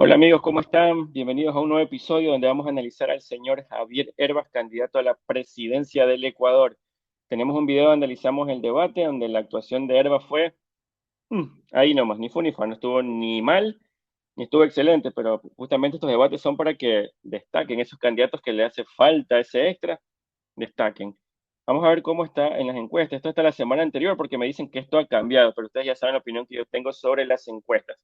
Hola amigos, ¿cómo están? Bienvenidos a un nuevo episodio donde vamos a analizar al señor Javier Herbas, candidato a la presidencia del Ecuador. Tenemos un video donde analizamos el debate, donde la actuación de Herbas fue ahí nomás, ni fu ni fa, no estuvo ni mal, ni estuvo excelente, pero justamente estos debates son para que destaquen esos candidatos que le hace falta ese extra, destaquen. Vamos a ver cómo está en las encuestas. Esto está la semana anterior porque me dicen que esto ha cambiado, pero ustedes ya saben la opinión que yo tengo sobre las encuestas.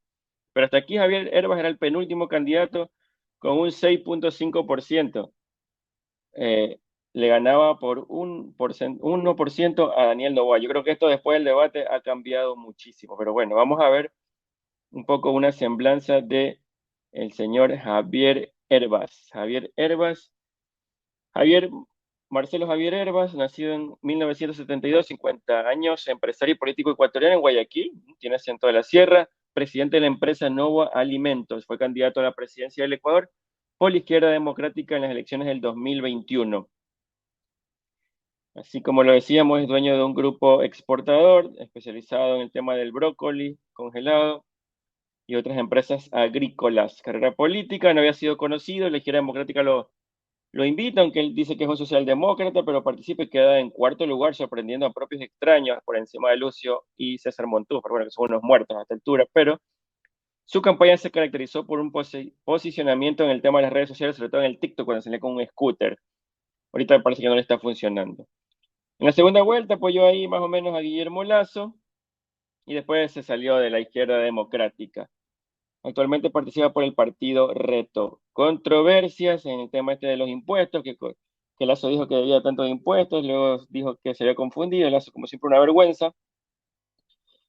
Pero hasta aquí Javier Herbas era el penúltimo candidato con un 6.5%. Eh, Le ganaba por 1% a Daniel Noboa. Yo creo que esto después del debate ha cambiado muchísimo. Pero bueno, vamos a ver un poco una semblanza de el señor Javier Herbas. Javier Marcelo Javier Herbas, nacido en 1972, 50 años, empresario y político ecuatoriano en Guayaquil, tiene acento de la sierra, presidente de la empresa Nova Alimentos, fue candidato a la presidencia del Ecuador por la izquierda democrática en las elecciones del 2021. Así como lo decíamos, es dueño de un grupo exportador especializado en el tema del brócoli congelado y otras empresas agrícolas. Carrera política, no había sido conocido, la izquierda democrática lo invita, aunque él dice que es un socialdemócrata, pero participa y queda en cuarto lugar, sorprendiendo a propios extraños por encima de Lucio y César Montúfar, bueno, que son unos muertos a esta altura, pero su campaña se caracterizó por un posicionamiento en el tema de las redes sociales, sobre todo en el TikTok, cuando salía con un scooter. Ahorita parece que no le está funcionando. En la segunda vuelta apoyó ahí más o menos a Guillermo Lazo y después se salió de la izquierda democrática. Actualmente participa por el partido Reto. Controversias en el tema este de los impuestos, que Lazo dijo que debía tantos impuestos, luego dijo que se había confundido, Lazo como siempre una vergüenza.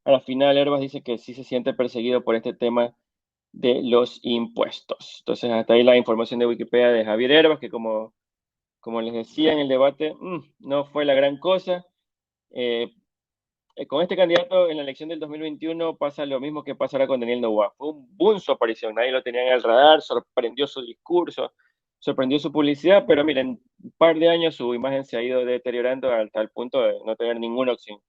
A la final Herbas dice que sí se siente perseguido por este tema de los impuestos. Entonces hasta ahí la información de Wikipedia de Javier Herbas, que como les decía en el debate, no fue la gran cosa. Eh, con este candidato en la elección del 2021 pasa lo mismo que pasará con Daniel Noboa. Fue un boom su aparición, nadie lo tenía en el radar, sorprendió su discurso, sorprendió su publicidad, pero miren, un par de años su imagen se ha ido deteriorando hasta el punto de no tener ninguna opción.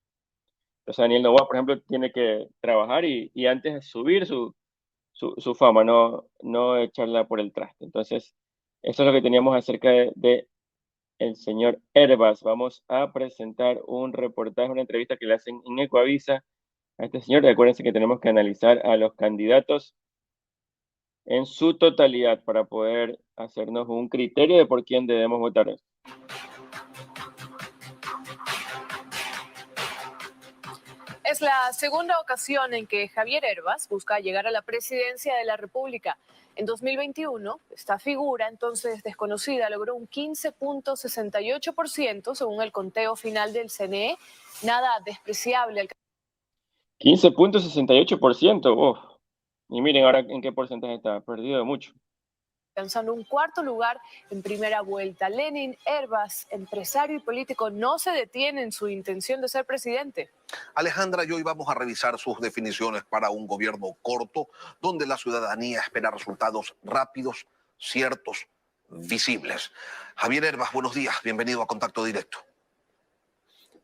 Entonces Daniel Noboa, por ejemplo, tiene que trabajar y antes subir su fama, no echarla por el traste. Entonces, eso es lo que teníamos acerca de el señor Herbas. Vamos a presentar un reportaje, una entrevista que le hacen en Ecoavisa a este señor. Recuérdense que tenemos que analizar a los candidatos en su totalidad para poder hacernos un criterio de por quién debemos votar. Es la segunda ocasión en que Javier Herbas busca llegar a la presidencia de la República. En 2021, esta figura, entonces desconocida, logró un 15.68% según el conteo final del CNE, nada despreciable. 15.68%. Uf. Y miren ahora en qué porcentaje está, perdido de mucho. Alcanzando un cuarto lugar en primera vuelta. Lenin Herbas, empresario y político, no se detiene en su intención de ser presidente. Alejandra y hoy vamos a revisar sus definiciones para un gobierno corto, donde la ciudadanía espera resultados rápidos, ciertos, visibles. Javier Herbas, buenos días, bienvenido a Contacto Directo.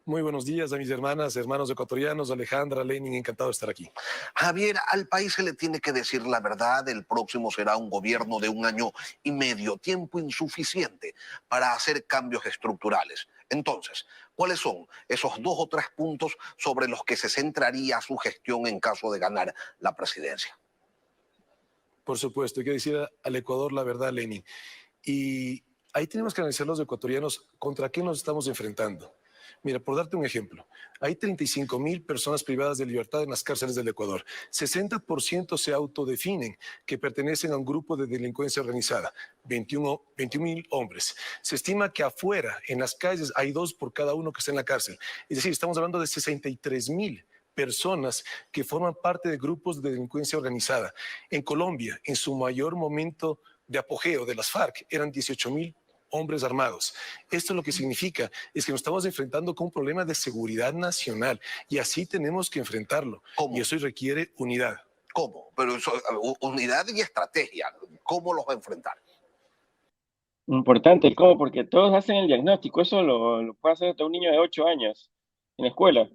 Muy buenos días a mis hermanas, hermanos ecuatorianos, Alejandra, Lenin, encantado de estar aquí. Javier, al país se le tiene que decir la verdad, el próximo será un gobierno de 1 año y medio, tiempo insuficiente para hacer cambios estructurales. Entonces, ¿cuáles son esos 2 o 3 puntos sobre los que se centraría su gestión en caso de ganar la presidencia? Por supuesto, hay que decir al Ecuador la verdad, Lenin. Y ahí tenemos que analizar los ecuatorianos contra qué nos estamos enfrentando. Mira, por darte un ejemplo, hay 35.000 personas privadas de libertad en las cárceles del Ecuador. 60% se autodefinen que pertenecen a un grupo de delincuencia organizada, 21.000 hombres. Se estima que afuera, en las calles, hay 2 por cada uno que está en la cárcel. Es decir, estamos hablando de 63.000 personas que forman parte de grupos de delincuencia organizada. En Colombia, en su mayor momento de apogeo de las FARC, eran 18.000 hombres armados. Esto lo que significa es que nos estamos enfrentando con un problema de seguridad nacional y así tenemos que enfrentarlo. ¿Cómo? Y eso requiere unidad. ¿Cómo? Pero eso, unidad y estrategia. ¿Cómo los va a enfrentar? Importante, ¿cómo? Porque todos hacen el diagnóstico, eso lo puede hacer hasta un niño de 8 años en la escuela.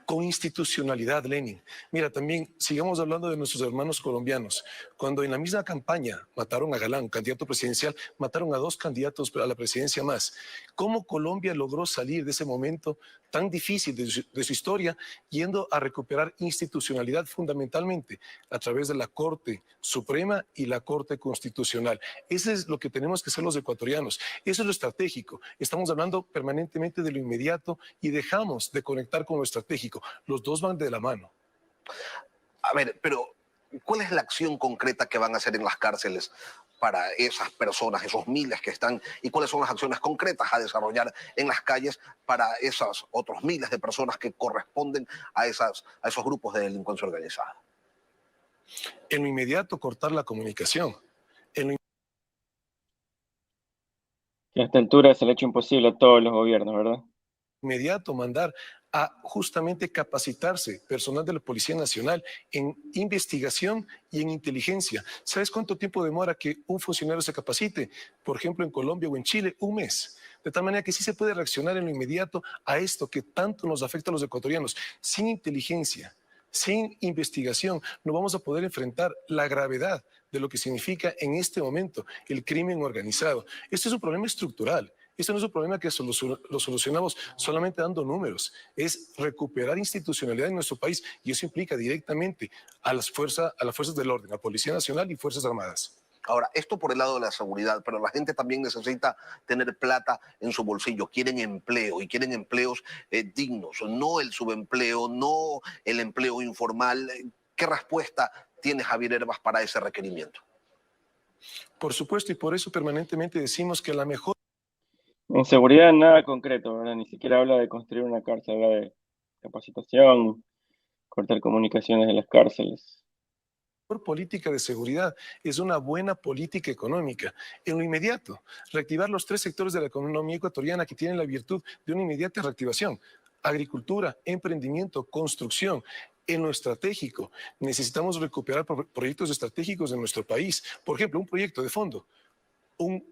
con institucionalidad, Lenin. Mira, también sigamos hablando de nuestros hermanos colombianos. Cuando en la misma campaña mataron a Galán, candidato presidencial, mataron a 2 candidatos a la presidencia más. ¿Cómo Colombia logró salir de ese momento tan difícil de su historia, yendo a recuperar institucionalidad fundamentalmente a través de la Corte Suprema y la Corte Constitucional? Eso es lo que tenemos que hacer los ecuatorianos. Eso es lo estratégico. Estamos hablando permanentemente de lo inmediato y dejamos de conectar con lo estratégico. Los dos van de la mano. A ver, pero ¿cuál es la acción concreta que van a hacer en las cárceles para esas personas, esos miles que están, y cuáles son las acciones concretas a desarrollar en las calles para esos otros miles de personas que corresponden a esos grupos de delincuencia organizada? En lo inmediato, cortar la comunicación. En lo Que a esta altura se le ha hecho imposible a todos los gobiernos, ¿verdad? inmediato, mandar a justamente capacitarse personal de la Policía Nacional en investigación y en inteligencia. ¿Sabes cuánto tiempo demora que un funcionario se capacite? Por ejemplo, en Colombia o en Chile, 1 mes. De tal manera que sí se puede reaccionar en lo inmediato a esto que tanto nos afecta a los ecuatorianos. Sin inteligencia, sin investigación, no vamos a poder enfrentar la gravedad de lo que significa en este momento el crimen organizado. Este es un problema estructural. Esto no es un problema que lo solucionamos solamente dando números, es recuperar institucionalidad en nuestro país y eso implica directamente a las fuerzas del orden, a Policía Nacional y Fuerzas Armadas. Ahora, esto por el lado de la seguridad, pero la gente también necesita tener plata en su bolsillo, quieren empleo y quieren empleos dignos, no el subempleo, no el empleo informal. ¿Qué respuesta tiene Javier Hervas para ese requerimiento? Por supuesto, y por eso permanentemente decimos que la mejor En seguridad nada concreto, ¿verdad? Ni siquiera habla de construir una cárcel, habla de capacitación, cortar comunicaciones de las cárceles. política de seguridad es una buena política económica. En lo inmediato, reactivar los 3 sectores de la economía ecuatoriana que tienen la virtud de una inmediata reactivación: agricultura, emprendimiento, construcción. En lo estratégico, necesitamos recuperar proyectos estratégicos en nuestro país. Por ejemplo, un proyecto de fondo, un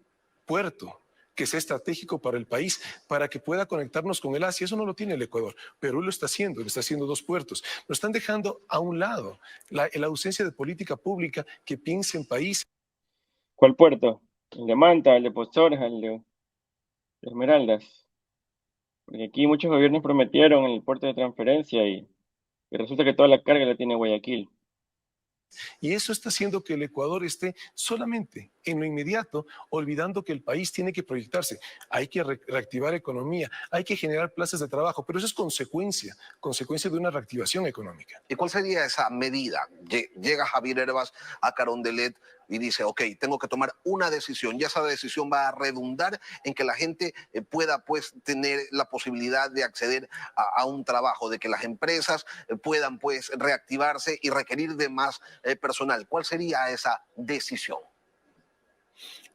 puerto que sea estratégico para el país, para que pueda conectarnos con el Asia. Eso no lo tiene el Ecuador. Perú lo está haciendo 2 puertos. Nos están dejando a un lado la ausencia de política pública que piense en país. ¿Cuál puerto? ¿El de Manta, el de Pozores, el de Esmeraldas? Porque aquí muchos gobiernos prometieron el puerto de transferencia y resulta que toda la carga la tiene Guayaquil. Y eso está haciendo que el Ecuador esté solamente en lo inmediato, olvidando que el país tiene que proyectarse. Hay que reactivar economía, hay que generar plazas de trabajo, pero eso es consecuencia de una reactivación económica. ¿Y cuál sería esa medida? Llega Javier Hervas a Carondelet y dice, ok, tengo que tomar una decisión, y esa decisión va a redundar en que la gente pueda pues tener la posibilidad de acceder a un trabajo, de que las empresas puedan pues reactivarse y requerir de más personal. ¿Cuál sería esa decisión?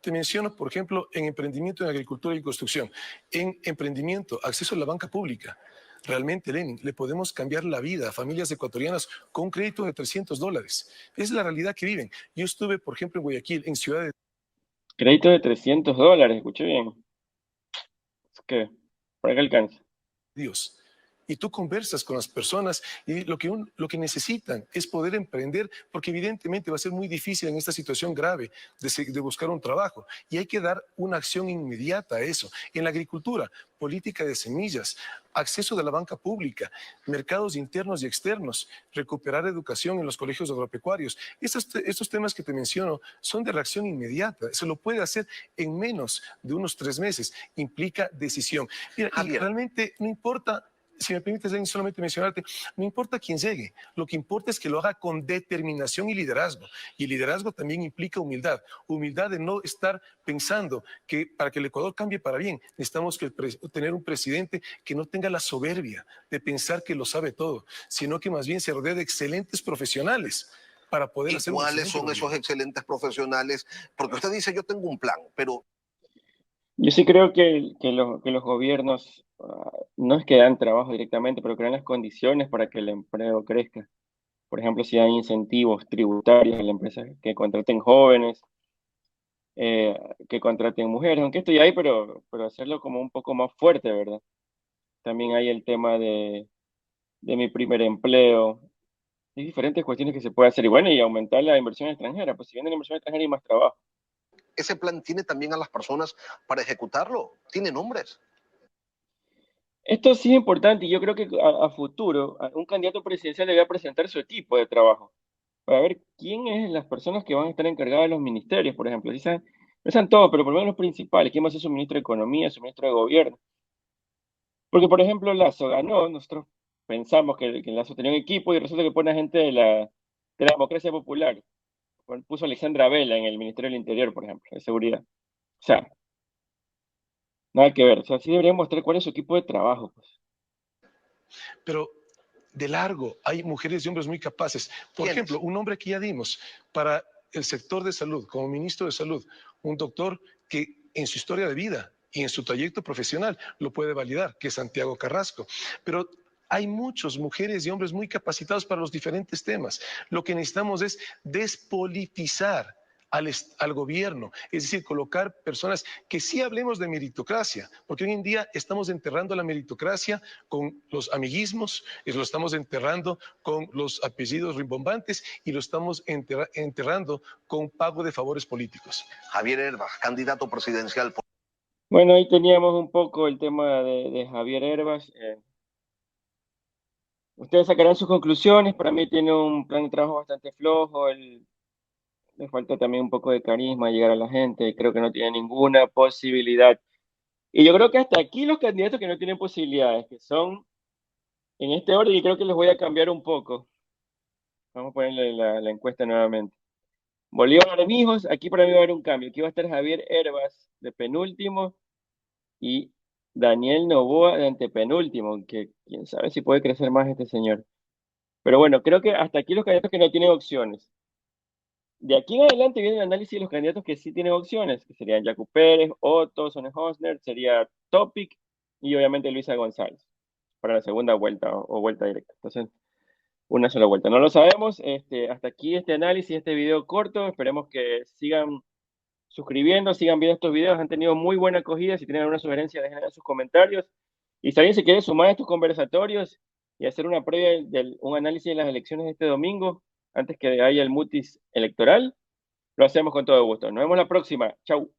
Te menciono, por ejemplo, en emprendimiento en agricultura y construcción. En emprendimiento, acceso a la banca pública. Realmente, Lenin, le podemos cambiar la vida a familias ecuatorianas con un crédito de $300. Es la realidad que viven. Yo estuve, por ejemplo, en Guayaquil, en Ciudad de Crédito de $300, escuché bien. Es que, ¿para qué alcanza? Dios. Y tú conversas con las personas y lo que necesitan es poder emprender, porque evidentemente va a ser muy difícil en esta situación grave de buscar un trabajo. Y hay que dar una acción inmediata a eso. En la agricultura, política de semillas, acceso de la banca pública, mercados internos y externos, recuperar educación en los colegios agropecuarios. Estos temas que te menciono son de reacción inmediata. Se lo puede hacer en menos de unos 3 meses. Implica decisión. Mira, y Javier, realmente no importa. Si me permites, Lenin, solamente mencionarte, no importa quién llegue, lo que importa es que lo haga con determinación y liderazgo. Y liderazgo también implica humildad. Humildad de no estar pensando que para que el Ecuador cambie para bien, necesitamos tener un presidente que no tenga la soberbia de pensar que lo sabe todo, sino que más bien se rodee de excelentes profesionales para poder hacer ¿y un cuáles excelente son esos gobierno. excelentes profesionales? Porque usted dice, yo tengo un plan, pero Yo sí creo que los gobiernos no es que dan trabajo directamente, pero crean las condiciones para que el empleo crezca. Por ejemplo, si hay incentivos tributarios a las empresas que contraten jóvenes, eh, que contraten mujeres, aunque esto ya hay, pero hacerlo como un poco más fuerte, ¿verdad? También hay el tema de mi primer empleo. Hay diferentes cuestiones que se puede hacer. Y bueno, y aumentar la inversión extranjera. Pues si viene la inversión extranjera hay más trabajo. ¿Ese plan tiene también a las personas para ejecutarlo? ¿Tiene nombres? Esto sí es importante y yo creo que a futuro un candidato presidencial debe presentar su equipo de trabajo para ver quién es las personas que van a estar encargadas de los ministerios, por ejemplo. No sean todos, pero por lo menos los principales. ¿Quién va a ser su ministro de Economía, su ministro de Gobierno? Porque, por ejemplo, Lazo ganó, nosotros pensamos que Lazo tenía un equipo y resulta que pone a gente de la democracia popular. Puso a Alexandra Vela en el Ministerio del Interior, por ejemplo, de Seguridad. O sea, nada que ver. O sea, sí deberían mostrar cuál es su equipo de trabajo, pues. Pero de largo, hay mujeres y hombres muy capaces. Por ejemplo, un nombre que ya dimos para el sector de salud, como ministro de salud, un doctor que en su historia de vida y en su trayecto profesional lo puede validar, que es Santiago Carrasco. Pero hay muchas mujeres y hombres muy capacitados para los diferentes temas. Lo que necesitamos es despolitizar al gobierno, es decir, colocar personas que sí hablemos de meritocracia, porque hoy en día estamos enterrando la meritocracia con los amiguismos, lo estamos enterrando con los apellidos rimbombantes y lo estamos enterrando con pago de favores políticos. Javier Herbas, candidato presidencial. Bueno, ahí teníamos un poco el tema de Javier Herbas. Ustedes sacarán sus conclusiones. Para mí tiene un plan de trabajo bastante flojo. Le falta también un poco de carisma, llegar a la gente. Creo que no tiene ninguna posibilidad. Y yo creo que hasta aquí los candidatos que no tienen posibilidades, que son en este orden, y creo que les voy a cambiar un poco. Vamos a ponerle la encuesta nuevamente. Bolívar Armijos, aquí para mí va a haber un cambio. Aquí va a estar Javier Herbas de penúltimo y Daniel Noboa de antepenúltimo, aunque quién sabe si puede crecer más este señor. Pero bueno, creo que hasta aquí los candidatos que no tienen opciones. De aquí en adelante viene el análisis de los candidatos que sí tienen opciones, que serían Yacu Pérez, Otto, Sonne Hosner, sería Topic y obviamente Luisa González para la segunda vuelta o vuelta directa. Entonces, una sola vuelta. No lo sabemos. Hasta aquí este análisis, este video corto. Esperemos que sigan suscribiendo, sigan viendo estos videos. Han tenido muy buena acogida. Si tienen alguna sugerencia, dejen en sus comentarios. Y si alguien se quiere sumar a estos conversatorios y hacer una previa un análisis de las elecciones de este domingo, antes que haya el mutis electoral, lo hacemos con todo gusto. Nos vemos la próxima. Chau.